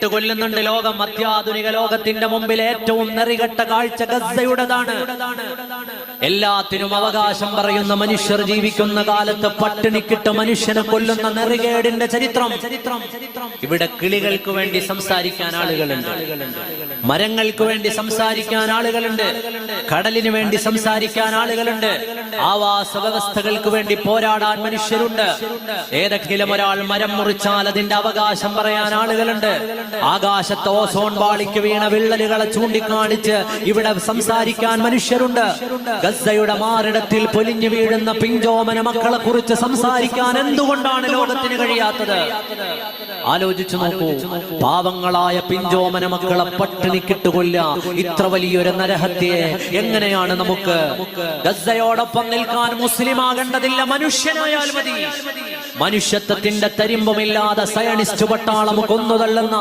കൊല്ലുന്നുണ്ട് ലോകം. അത്യാധുനിക ലോകത്തിന്റെ മുമ്പിൽ ഏറ്റവും നെറികെട്ട കാഴ്ച ഗസയുടേതാണ്. എല്ലാത്തിനും അവകാശം പറയുന്ന മനുഷ്യർ ജീവിക്കുന്ന കാലത്ത് പട്ടിണിക്കിട്ട് മനുഷ്യനെ കൊല്ലുന്ന നെറികേടിന്റെ ചരിത്രം. ഇവിടെ കിളികൾക്ക് വേണ്ടി സംസാരിക്കാൻ ആളുകളുണ്ട്, മരങ്ങൾക്ക് വേണ്ടി സംസാരിക്കാൻ ആളുകളുണ്ട്, കടലിന് വേണ്ടി സംസാരിക്കാൻ ആളുകളുണ്ട്, ആവാസ വ്യവസ്ഥകൾക്ക് വേണ്ടി പോരാടാൻ മനുഷ്യരുണ്ട്. ഏതെങ്കിലും ഒരാൾ മരം മുറിച്ചാൽ അതിന്റെ അവകാശം പറയാൻ ആളുകളുണ്ട്. ആകാശത്ത് ഓസോൺ പാളിക്ക് വീണ വിള്ളലുകളെ ചൂണ്ടിക്കാണിച്ച് ഇവിടെ സംസാരിക്കാൻ മനുഷ്യരുണ്ട്. ഗസയുടെ മാറിടത്തിൽ പൊലിഞ്ഞു വീഴുന്ന പിഞ്ചോമന മക്കളെ കുറിച്ച് സംസാരിക്കാൻ എന്തുകൊണ്ടാണ് ലോകത്തിന് കഴിയാത്തത്? ആലോചിച്ചു നോക്കൂ. പാവങ്ങളായ പിഞ്ചോമന മക്കളെ പട്ടിണിക്കിട്ടുകൊല്ല ഇത്ര വലിയൊരു നരഹത്യയെ എങ്ങനെയാണ് നമുക്ക്? ഗസയോടൊപ്പം നിൽക്കാൻ മുസ്ലിം ആകേണ്ടതില്ല, മനുഷ്യനായാൽ മതി. മനുഷ്യത്വത്തിന്റെ തരിമ്പുമില്ലാതെ സയനിസ്റ്റ് പട്ടാളം കൊന്നുതള്ളുന്ന